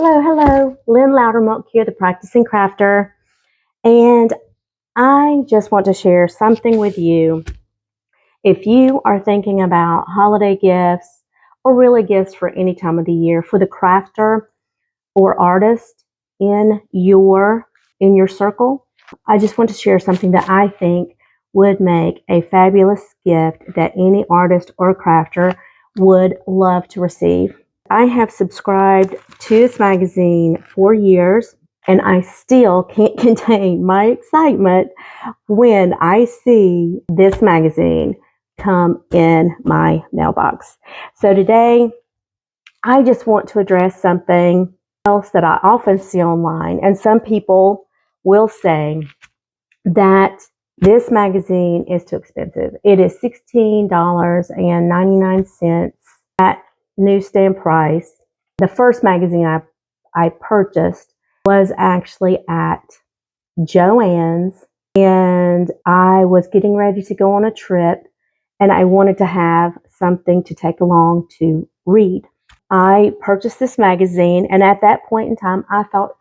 Hello. Lynn Loudermilk here, the Practicing Crafter. And I just want to share something with you. If you are thinking about holiday gifts or really gifts for any time of the year for the crafter or artist in your circle, I just want to share something that I think would make a fabulous gift that any artist or crafter would love to receive. I have subscribed to this magazine for years, and I still can't contain my excitement when I see this magazine come in my mailbox. So today, I just want to address something else that I often see online, and some people will say that this magazine is too expensive. It is $16.99 at newsstand price. The first magazine I purchased was actually at Joann's, and I was getting ready to go on a trip, and I wanted to have something to take along to read. I purchased this magazine, and at that point in time, I thought,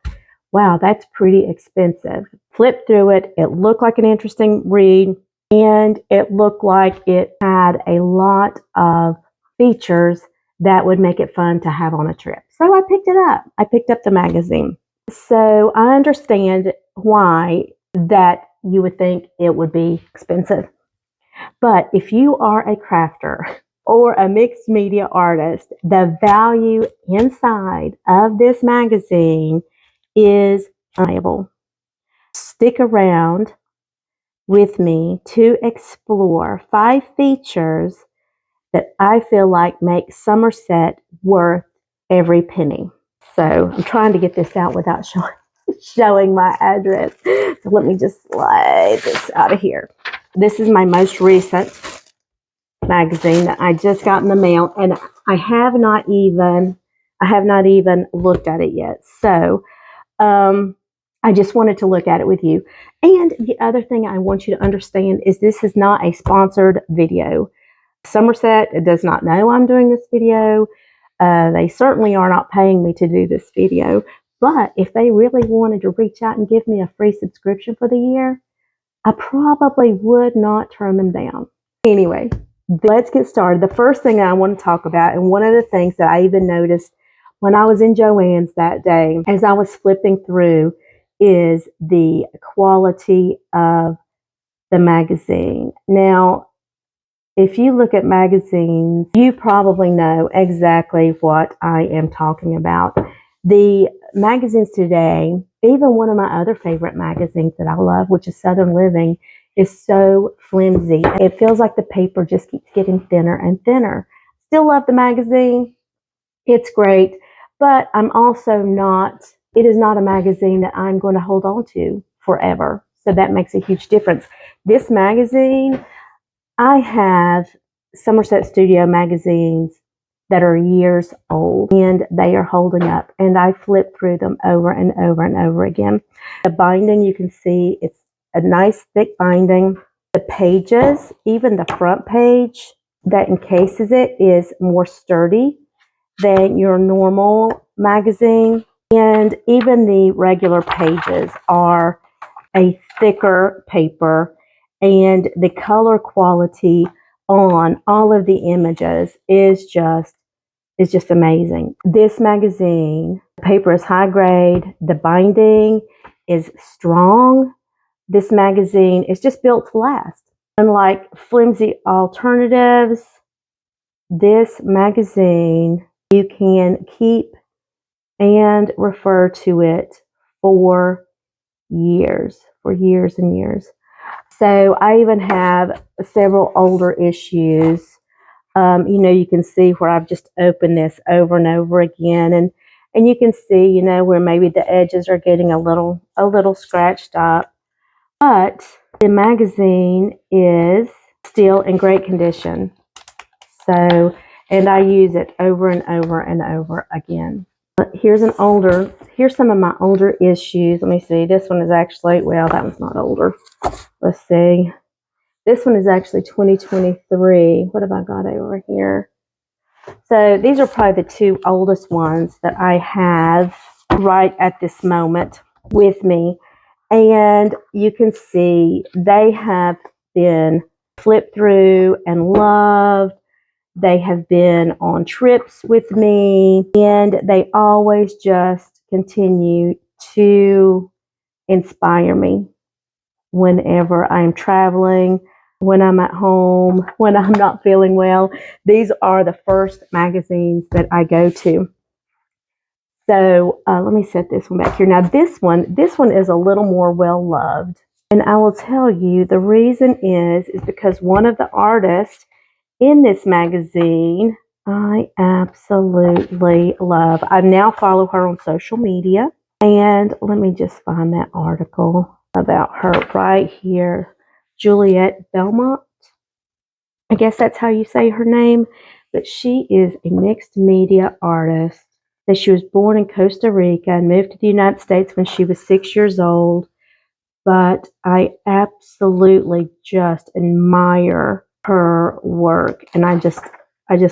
wow, that's pretty expensive. Flipped through it. It looked like an interesting read, and it looked like it had a lot of features that would make it fun to have on a trip. So I picked it up. I picked up the magazine. So I understand why that you would think it would be expensive. But if you are a crafter or a mixed media artist, the value inside of this magazine is undeniable. Stick around with me to explore 5 features that I feel like make Somerset worth every penny. So I'm trying to get this out without showing my address. So let me just slide this out of here. This is my most recent magazine that I just got in the mail, and I have not even looked at it yet. So I just wanted to look at it with you. And the other thing I want you to understand is this is not a sponsored video. Somerset does not know I'm doing this video. They certainly are not paying me to do this video. But if they really wanted to reach out and give me a free subscription for the year, I probably would not turn them down. Anyway, let's get started. The first thing I want to talk about, and one of the things that I even noticed when I was in Joann's that day, as I was flipping through, is the quality of the magazine. Now, if you look at magazines, you probably know exactly what I am talking about. The magazines today, even one of my other favorite magazines that I love, which is Southern Living, is so flimsy. It feels like the paper just keeps getting thinner and thinner. Still love the magazine. It's great, but it is not a magazine that I'm going to hold on to forever. So that makes a huge difference. This magazine, I have Somerset Studio magazines that are years old, and they are holding up, and I flip through them over and over and over again. The binding, you can see it's a nice thick binding. The pages, even the front page that encases it, is more sturdy than your normal magazine, and even the regular pages are a thicker paper, and the color quality on all of the images is just amazing. This magazine, the paper is high grade, the binding is strong. This magazine is just built to last. Unlike flimsy alternatives, this magazine, you can keep and refer to it for years and years. So I even have several older issues. You can see where I've just opened this over and over again, and you can see, where maybe the edges are getting a little scratched up. But the magazine is still in great condition. So, and I use it over and over and over again. Here's some of my older issues. Let me see. This one is actually, well, that one's not older. Let's see. This one is actually 2023. What have I got over here? So these are probably the two oldest ones that I have right at this moment with me. And you can see they have been flipped through and loved. They have been on trips with me, and they always just continue to inspire me whenever I'm traveling, when I'm at home, when I'm not feeling well. These are the first magazines that I go to. So let me set this one back here. Now this one is a little more well loved. And I will tell you the reason is because one of the artists in this magazine I absolutely love. I now follow her on social media. And let me just find that article about her right here. Juliette Belmont. I guess that's how you say her name. But she is a mixed media artist. That she was born in Costa Rica and moved to the United States when she was 6 years old. But I absolutely just admire her work, and I just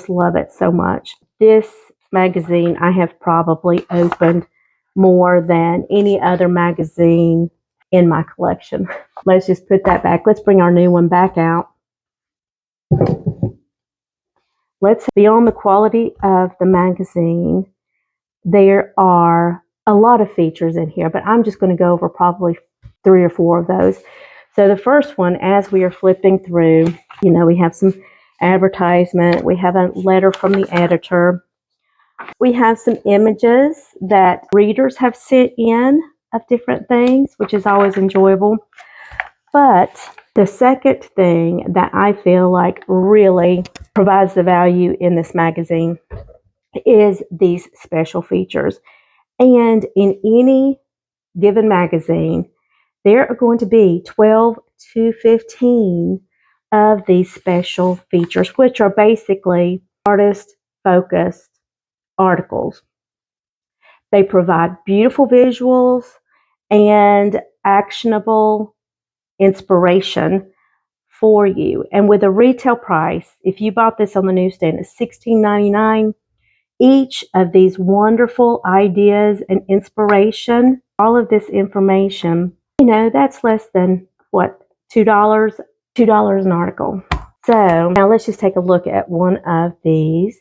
love it so much. This magazine I have probably opened more than any other magazine in my collection. Let's just put that back. Let's bring our new one back out. Beyond the quality of the magazine, there are a lot of features in here, but I'm just going to go over probably 3 or 4 of those. So the first one, as we are flipping through, we have some advertisement. We have a letter from the editor. We have some images that readers have sent in of different things, which is always enjoyable. But the second thing that I feel like really provides the value in this magazine is these special features. And in any given magazine, there are going to be 12 to 15 of these special features, which are basically artist-focused articles. They provide beautiful visuals and actionable inspiration for you. And with a retail price, if you bought this on the newsstand, it's $16.99. Each of these wonderful ideas and inspiration, all of this information, that's less than what, $2? $2 an article. So now let's just take a look at one of these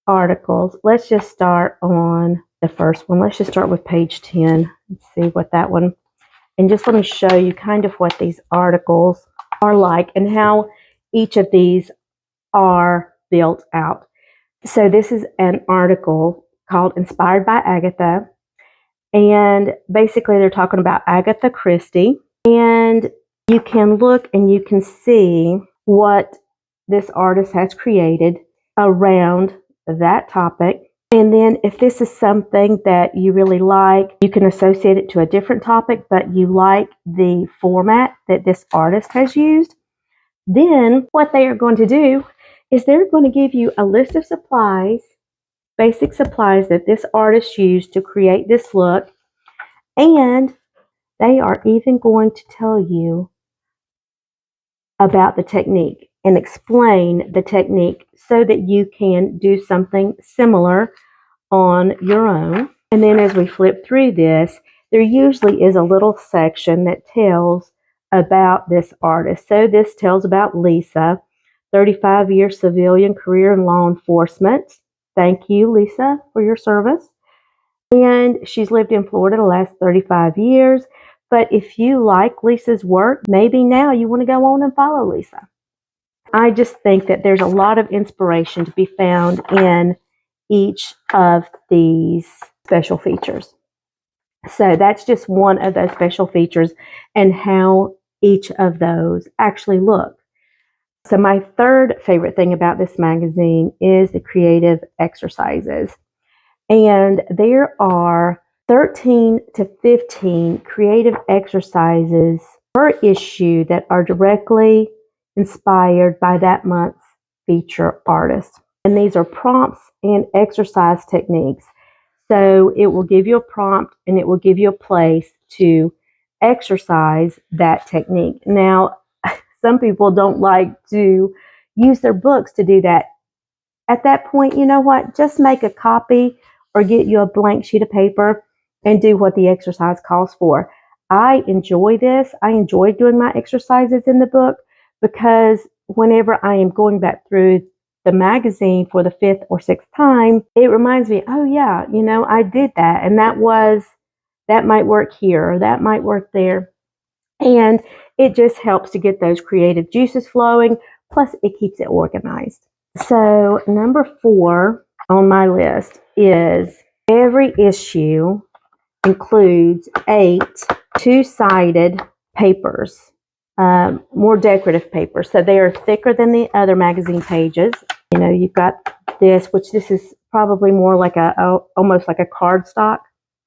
articles. Let's just start on the first one. Let's just start with page 10 and see what that one, and just let me show you kind of what these articles are like and how each of these are built out. So this is an article called Inspired by Agatha, and basically they're talking about Agatha Christie, and you can look and you can see what this artist has created around that topic. And then if this is something that you really like, you can associate it to a different topic, but you like the format that this artist has used, then what they are going to do is they're going to give you a list of supplies, basic supplies that this artist used to create this look, and they are even going to tell you about the technique and explain the technique so that you can do something similar on your own. And then as we flip through this, there usually is a little section that tells about this artist. So this tells about Lisa, 35-year civilian career in law enforcement. Thank you, Lisa, for your service. And she's lived in Florida the last 35 years. But if you like Lisa's work, maybe now you want to go on and follow Lisa. I just think that there's a lot of inspiration to be found in each of these special features. So that's just one of those special features and how each of those actually look. So my third favorite thing about this magazine is the creative exercises. And there are 13 to 15 creative exercises per issue that are directly inspired by that month's feature artist. And these are prompts and exercise techniques. So it will give you a prompt and it will give you a place to exercise that technique. Now, some people don't like to use their books to do that at that point, you know what? Just make a copy or get you a blank sheet of paper and do what the exercise calls for. I enjoy this. I enjoy doing my exercises in the book because whenever I am going back through the magazine for the fifth or sixth time, it reminds me, oh yeah, I did that, and that might work here or that might work there. And it just helps to get those creative juices flowing, plus it keeps it organized. So number 4 on my list is every issue includes 8 two-sided papers, more decorative papers. So they are thicker than the other magazine pages. You've got this, which this is probably more like almost like a cardstock.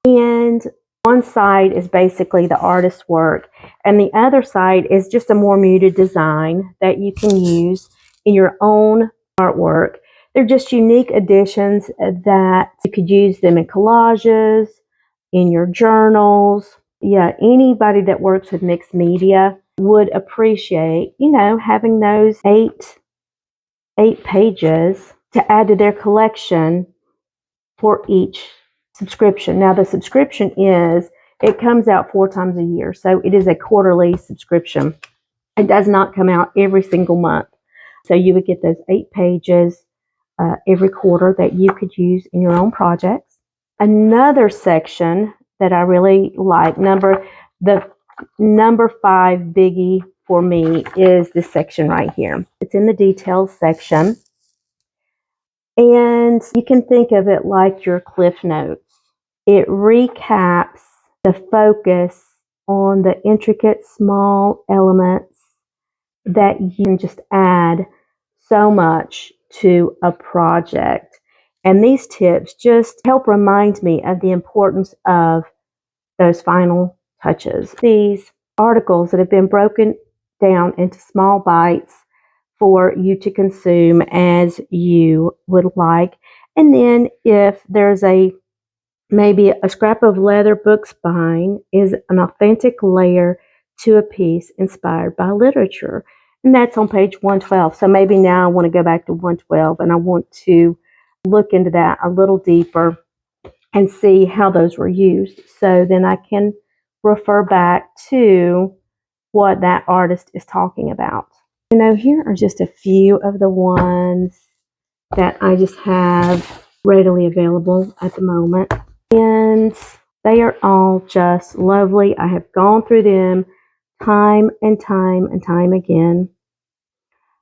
And one side is basically the artist's work, and the other side is just a more muted design that you can use in your own artwork. They're just unique additions that you could use them in collages, in your journals. Yeah, anybody that works with mixed media would appreciate, having those eight pages to add to their collection for each subscription. Now, the subscription it comes out 4 times a year, so it is a quarterly subscription. It does not come out every single month. So you would get those 8 pages every quarter that you could use in your own projects. Another section that I really like, the number 5 biggie for me is this section right here. It's in the details section. And you can think of it like your Cliff Notes. It recaps the focus on the intricate small elements that you can just add so much to a project. And these tips just help remind me of the importance of those final touches. These articles that have been broken down into small bites for you to consume as you would like. And then if there's maybe a scrap of leather book spine is an authentic layer to a piece inspired by literature. And that's on page 112. So maybe now I want to go back to 112 and I want to look into that a little deeper and see how those were used. So then I can refer back to what that artist is talking about. Here are just a few of the ones that I just have readily available at the moment. And they are all just lovely. I have gone through them time and time and time again.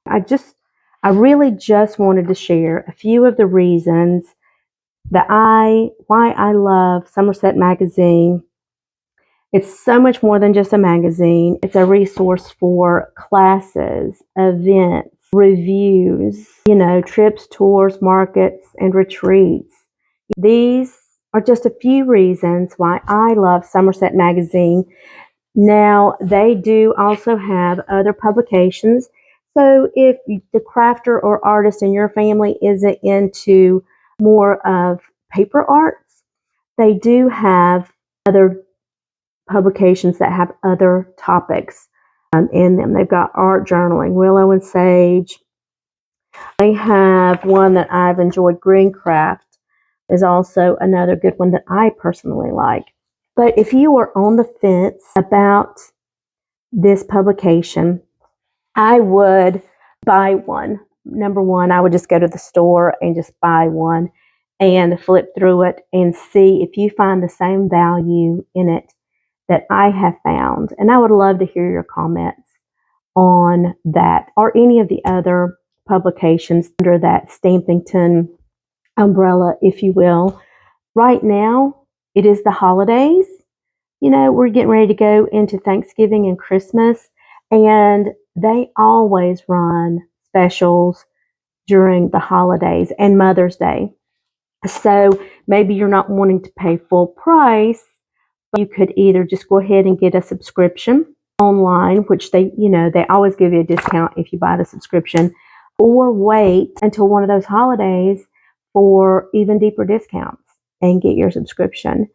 I really just wanted to share a few of the reasons why I love Somerset Magazine. It's so much more than just a magazine. It's a resource for classes, events, reviews, trips, tours, markets, and retreats. These are just a few reasons why I love Somerset Magazine. Now, they do also have other publications. So if the crafter or artist in your family isn't into more of paper arts, they do have other publications that have other topics in them. They've got art journaling, Willow and Sage. They have one that I've enjoyed, Green Craft is also another good one that I personally like. But if you are on the fence about this publication, I would buy one. Number one, I would just go to the store and just buy one and flip through it and see if you find the same value in it that I have found. And I would love to hear your comments on that or any of the other publications under that Stampington umbrella, if you will. Right now, it is the holidays. We're getting ready to go into Thanksgiving and Christmas, and they always run specials during the holidays and Mother's Day. So maybe you're not wanting to pay full price. You could either just go ahead and get a subscription online, which they always give you a discount if you buy the subscription, or wait until one of those holidays for even deeper discounts and get your subscription.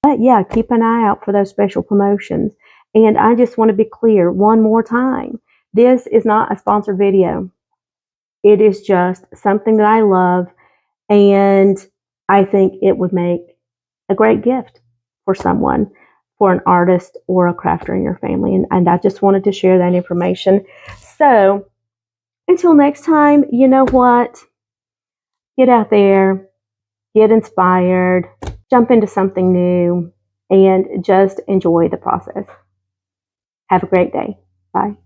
But yeah, keep an eye out for those special promotions. And I just want to be clear one more time. This is not a sponsored video. it is just something that I love, and I think it would make a great gift for someone, for an artist or a crafter in your family. And I just wanted to share that information. So until next time, you know what? Get out there, get inspired, jump into something new, and just enjoy the process. Have a great day. Bye.